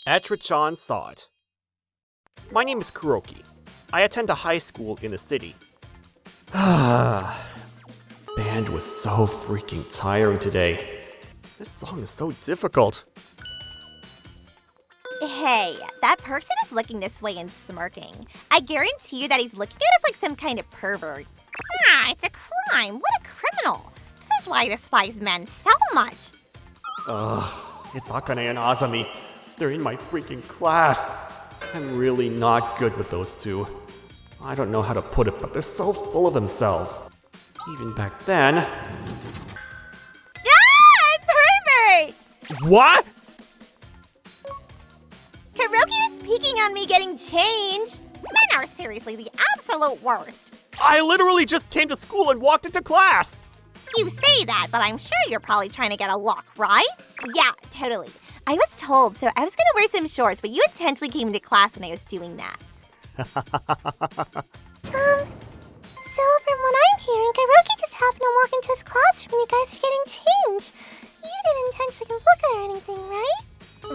Etra-chan saw it. My name is Kuroki. I attend a high school in the city. Band was so freaking tiring today. This song is so difficult. Hey, that person is looking this way and smirking. I guarantee you that he's looking at us like some kind of pervert. It's a crime. What a criminal. This is why I despise men so much. It's Akane and Azami. They're in my freaking class. I'm really not good with those two. I don't know how to put it, but they're so full of themselves. Even back then... Pervert! What? Kuroki is peeking on me getting changed. Men are seriously the absolute worst. I literally just came to school and walked into class! You say that, but I'm sure you're probably trying to get a look, right? Yeah, totally. I was told, so I was gonna wear some shorts, but you intentionally came into class when I was doing that. So from what I'm hearing, Kuroki just happened to walk into his classroom and you guys are getting changed. You didn't intentionally look at her or anything, right?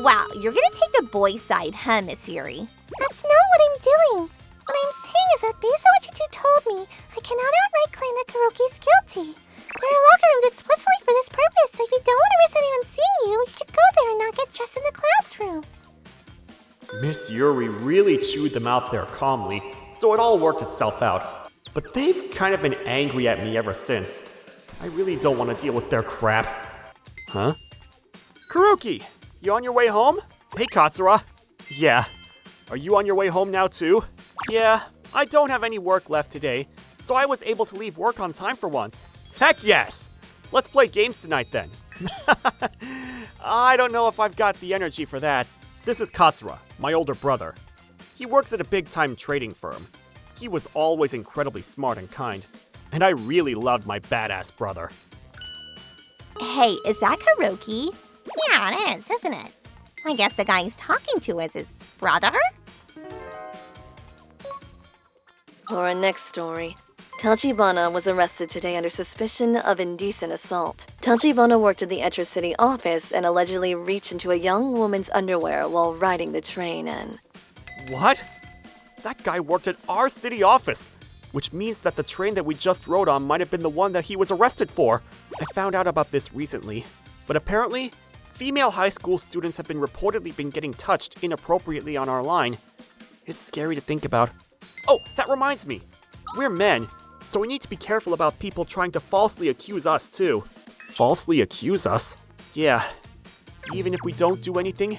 Wow, you're gonna take the boys' side, huh, Miss Yuri? That's not what I'm doing. What I'm saying is that based on what you two told me, I cannot outright claim that Kuroki is guilty. There are locker rooms explicitly for this purpose, so if you don't want to risk anyone seeing you, you should go there and not get dressed in the classrooms. Miss Yuri really chewed them out there calmly, so it all worked itself out. But they've kind of been angry at me ever since. I really don't want to deal with their crap. Huh? Kuroki, you on your way home? Hey, Katsura. Yeah. Are you on your way home now too? Yeah, I don't have any work left today, so I was able to leave work on time for once. Heck yes! Let's play games tonight then. I don't know if I've got the energy for that. This is Katsura, my older brother. He works at a big-time trading firm. He was always incredibly smart and kind, and I really loved my badass brother. Hey, is that Kuroki? Yeah, it is, isn't it? I guess the guy he's talking to is his brother? For our next story, Tachibana was arrested today under suspicion of indecent assault. Tachibana worked at the Etra City office and allegedly reached into a young woman's underwear while riding the train in. What? That guy worked at our city office, which means that the train that we just rode on might have been the one that he was arrested for. I found out about this recently, but apparently, female high school students have reportedly been getting touched inappropriately on our line. It's scary to think about. Oh, that reminds me. We're men, so we need to be careful about people trying to falsely accuse us too. Falsely accuse us? Yeah. Even if we don't do anything,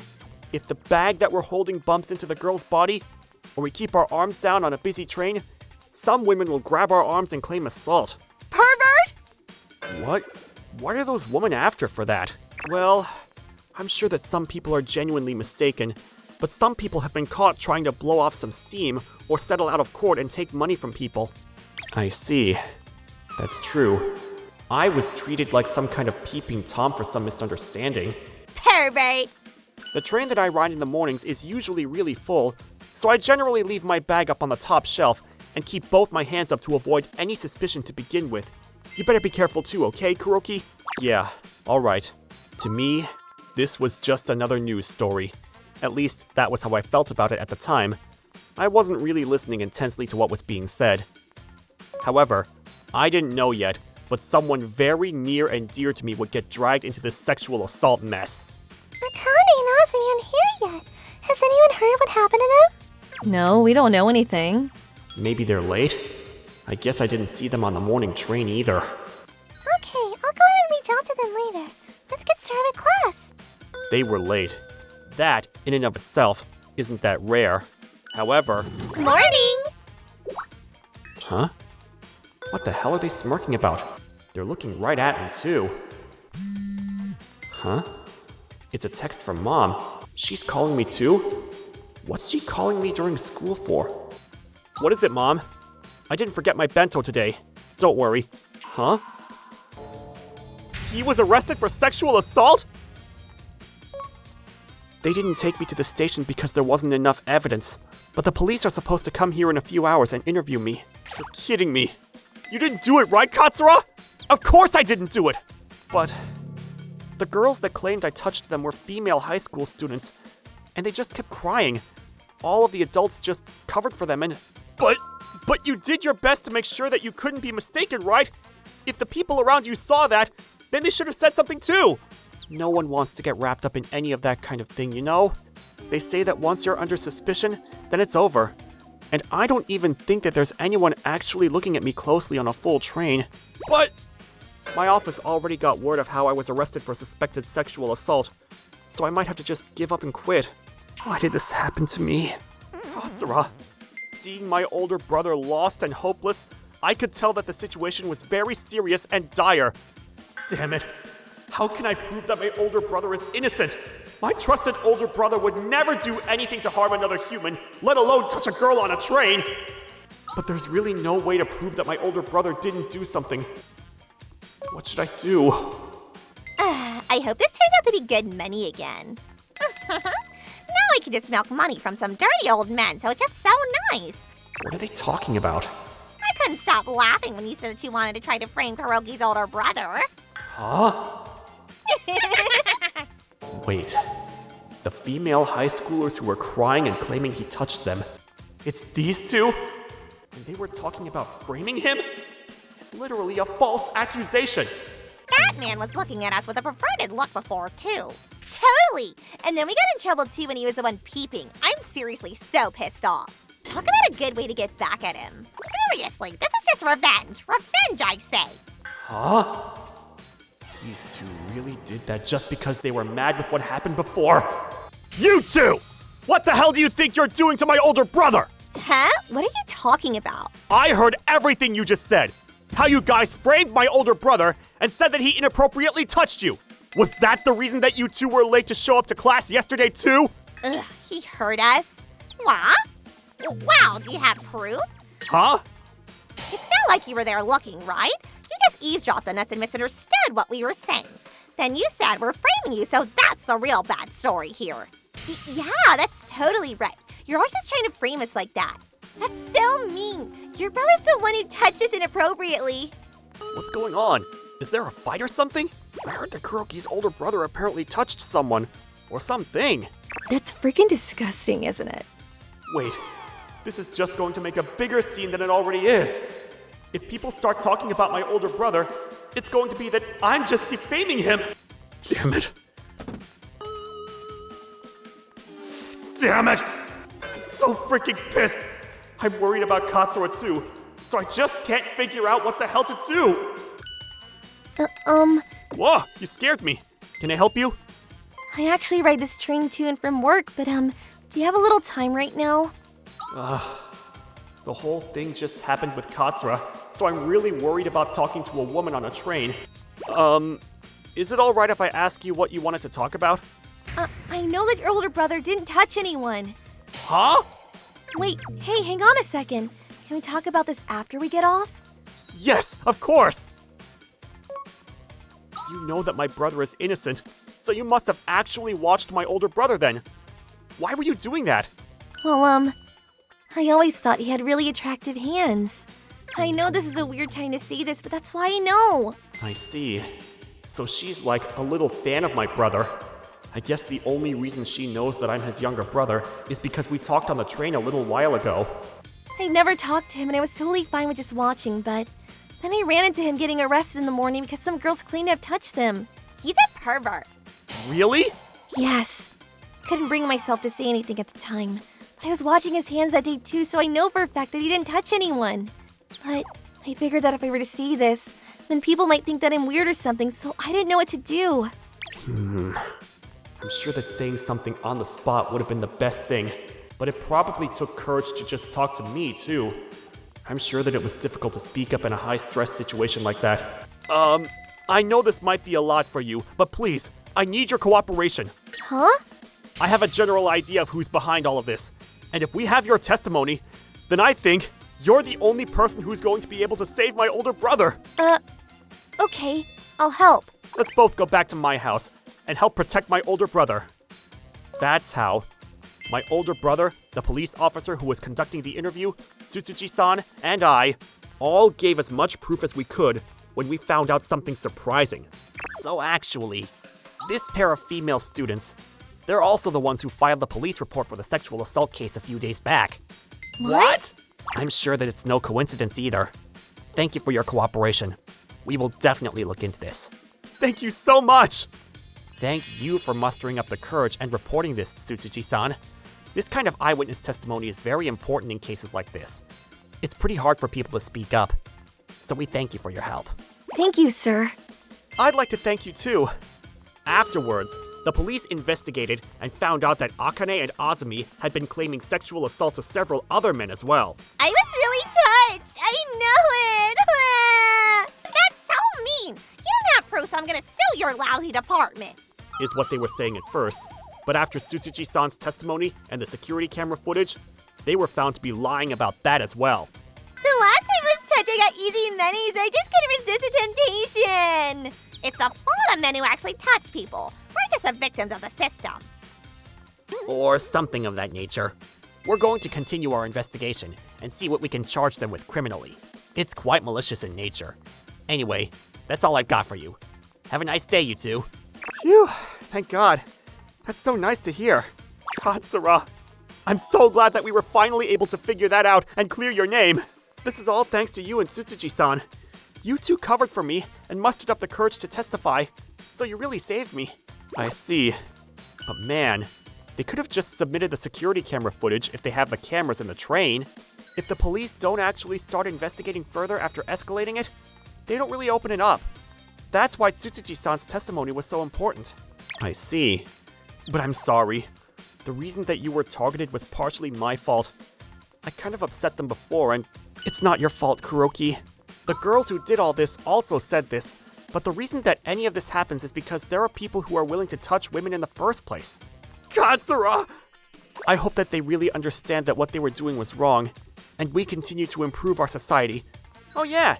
if the bag that we're holding bumps into the girl's body, or we keep our arms down on a busy train, some women will grab our arms and claim assault. Pervert! What are those women after for that? Well, I'm sure that some people are genuinely mistaken, but some people have been caught trying to blow off some steam or settle out of court and take money from people. I see. That's true. I was treated like some kind of peeping Tom for some misunderstanding. Pervert! The train that I ride in the mornings is usually really full, so I generally leave my bag up on the top shelf and keep both my hands up to avoid any suspicion to begin with. You better be careful too, okay, Kuroki? Yeah, alright. To me, this was just another news story. At least, that was how I felt about it at the time. I wasn't really listening intensely to what was being said. However, I didn't know yet, but someone very near and dear to me would get dragged into this sexual assault mess. Akane and Azumi aren't here yet. Has anyone heard what happened to them? No, we don't know anything. Maybe they're late? I guess I didn't see them on the morning train either. Okay, I'll go ahead and reach out to them later. Let's get started with class. They were late. That, in and of itself, isn't that rare. However... Morning! Huh? What the hell are they smirking about? They're looking right at me, too. Huh? It's a text from Mom. She's calling me too? What's she calling me during school for? What is it, Mom? I didn't forget my bento today. Don't worry. Huh? He was arrested for sexual assault? They didn't take me to the station because there wasn't enough evidence. But the police are supposed to come here in a few hours and interview me. You're kidding me. You didn't do it, right, Katsura? Of course I didn't do it! But the girls that claimed I touched them were female high school students. and they just kept crying. All of the adults just covered for them and... But you did your best to make sure that you couldn't be mistaken, right? If the people around you saw that, then they should have said something too. No one wants to get wrapped up in any of that kind of thing, you know? They say that once you're under suspicion, then it's over. And I don't even think that there's anyone actually looking at me closely on a full train. But my office already got word of how I was arrested for suspected sexual assault, so I might have to just give up and quit. Why did this happen to me? Katsura. Seeing my older brother lost and hopeless, I could tell that the situation was very serious and dire. Damn it. How can I prove that my older brother is innocent? My trusted older brother would never do anything to harm another human, let alone touch a girl on a train. But there's really no way to prove that my older brother didn't do something. What should I do? I hope this turns out to be good money again. Now I can just milk money from some dirty old men, so it's just so nice. What are they talking about? I couldn't stop laughing when you said that you wanted to try to frame Kuroki's older brother. Huh? Wait. The female high schoolers who were crying and claiming he touched them. It's these two? And they were talking about framing him? It's literally a false accusation. That man was looking at us with a perverted look before, too. Totally! And then we got in trouble, too, when he was the one peeping. I'm seriously so pissed off. Talk about a good way to get back at him. Seriously, this is just revenge. Revenge, I say. Huh? These two really did that just because they were mad with what happened before. You two! What the hell do you think you're doing to my older brother? Huh? What are you talking about? I heard everything you just said. How you guys framed my older brother and said that he inappropriately touched you. Was that the reason that you two were late to show up to class yesterday too? Ugh, he heard us. What? Wow, do you have proof? Huh? It's not like you were there looking, right? You just eavesdropped on us and misunderstood what we were saying. Then you said we're framing you, so that's the real bad story here. Yeah, that's totally right. You're always just trying to frame us like that. That's so mean. Your brother's the one who touched us inappropriately. What's going on? Is there a fight or something? I heard that Kuroki's older brother apparently touched someone. Or something. That's freaking disgusting, isn't it? Wait, this is just going to make a bigger scene than it already is. If people start talking about my older brother, it's going to be that I'm just defaming him. Damn it. Damn it! I'm so freaking pissed. I'm worried about Katsura too, so I just can't figure out what the hell to do. Whoa, you scared me. Can I help you? I actually ride this train to and from work, but do you have a little time right now? The whole thing just happened with Katsura, so I'm really worried about talking to a woman on a train. Is it alright if I ask you what you wanted to talk about? I know that your older brother didn't touch anyone. Huh? Wait, hey, hang on a second. Can we talk about this after we get off? Yes, of course! You know that my brother is innocent, so you must have actually watched my older brother then. Why were you doing that? Well, I always thought he had really attractive hands. I know this is a weird time to say this, but that's why I know. I see. So she's like a little fan of my brother. I guess the only reason she knows that I'm his younger brother is because we talked on the train a little while ago. I never talked to him and I was totally fine with just watching, but then I ran into him getting arrested in the morning because some girls claimed to have touched them. He's a pervert. Really? Yes. Couldn't bring myself to say anything at the time, but I was watching his hands that day too, so I know for a fact that he didn't touch anyone. But I figured that if I were to see this, then people might think that I'm weird or something, so I didn't know what to do. I'm sure that saying something on the spot would have been the best thing, but it probably took courage to just talk to me, too. I'm sure that it was difficult to speak up in a high-stress situation like that. I know this might be a lot for you, but please, I need your cooperation. Huh? I have a general idea of who's behind all of this, and if we have your testimony, then I think you're the only person who's going to be able to save my older brother. Okay, I'll help. Let's both go back to my house and help protect my older brother. That's how. My older brother, the police officer who was conducting the interview, Tsutsuji-san, and I all gave as much proof as we could when we found out something surprising. So actually, this pair of female students, They're also the ones who filed the police report for the sexual assault case a few days back. What? I'm sure that it's no coincidence either. Thank you for your cooperation. We will definitely look into this. Thank you so much! Thank you for mustering up the courage and reporting this, Tsutsuchi-san. This kind of eyewitness testimony is very important in cases like this. It's pretty hard for people to speak up, so we thank you for your help. Thank you, sir. I'd like to thank you too. Afterwards, the police investigated and found out that Akane and Azumi had been claiming sexual assault to several other men as well. I was really touched. I know it. That's so mean. You don't have proof, so I'm gonna sue your lousy department. Is what they were saying at first. But after Tsutsuchi-san's testimony and the security camera footage, they were found to be lying about that as well. The last time was touch, I got easy minis. I just couldn't resist the temptation. It's the fault of men who actually touch people. We're just the victims of the system. Or something of that nature. We're going to continue our investigation and see what we can charge them with criminally. It's quite malicious in nature. Anyway, that's all I've got for you. Have a nice day, you two. Phew, thank God. That's so nice to hear. Katsura, I'm so glad that we were finally able to figure that out and clear your name. This is all thanks to you and Tsutsuchi-san. You two covered for me and mustered up the courage to testify, so you really saved me. I see. But man, they could have just submitted the security camera footage if they have the cameras in the train. If the police don't actually start investigating further after escalating it, they don't really open it up. That's why Tsutsuchi-san's testimony was so important. I see. But I'm sorry. The reason that you were targeted was partially my fault. I kind of upset them before, and it's not your fault, Kuroki. The girls who did all this also said this, but the reason that any of this happens is because there are people who are willing to touch women in the first place. Katsura! I hope that they really understand that what they were doing was wrong, and we continue to improve our society. Oh yeah,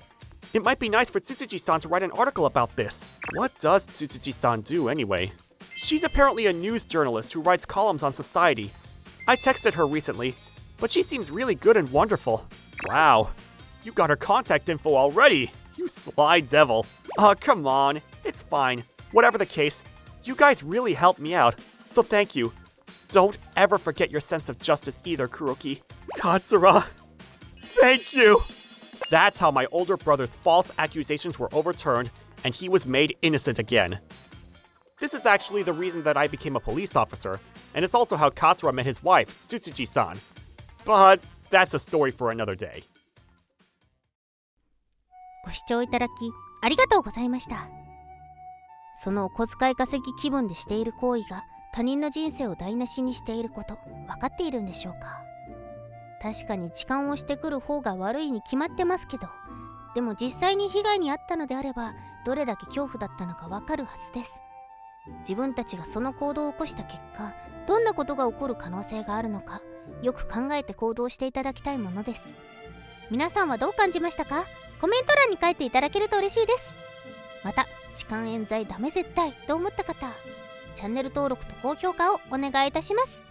it might be nice for Tsutsuchi-san to write an article about this. What does Tsutsuchi-san do anyway? She's apparently a news journalist who writes columns on society. I texted her recently, but she seems really good and wonderful. Wow, you got her contact info already, you sly devil. Oh, come on, it's fine. Whatever the case, you guys really helped me out, so thank you. Don't ever forget your sense of justice either, Kuroki. Katsura, thank you! That's how my older brother's false accusations were overturned, and he was made innocent again. This is actually the reason that I became a police officer, and it's also how Katsura met his wife, Tsutsuchi-san. But that's a story for another day. ご視聴いただきありがとうございました。そのお小遣い稼ぎ気分でしている行為が他人の人生を台無しにしていること分かっているんでしょうか。確かに痴漢をしてくる方が悪いに決まってますけど、でも実際に被害に遭ったのであればどれだけ恐怖だったのか分かるはずです。自分たちがその行動を起こした結果、どんなことが起こる可能性があるのかよく考えて行動していただきたいものです。皆さんはどう感じましたか？コメント欄に書いていただけると嬉しいです。また痴漢冤罪ダメ絶対と思った方、チャンネル登録と高評価をお願いいたします。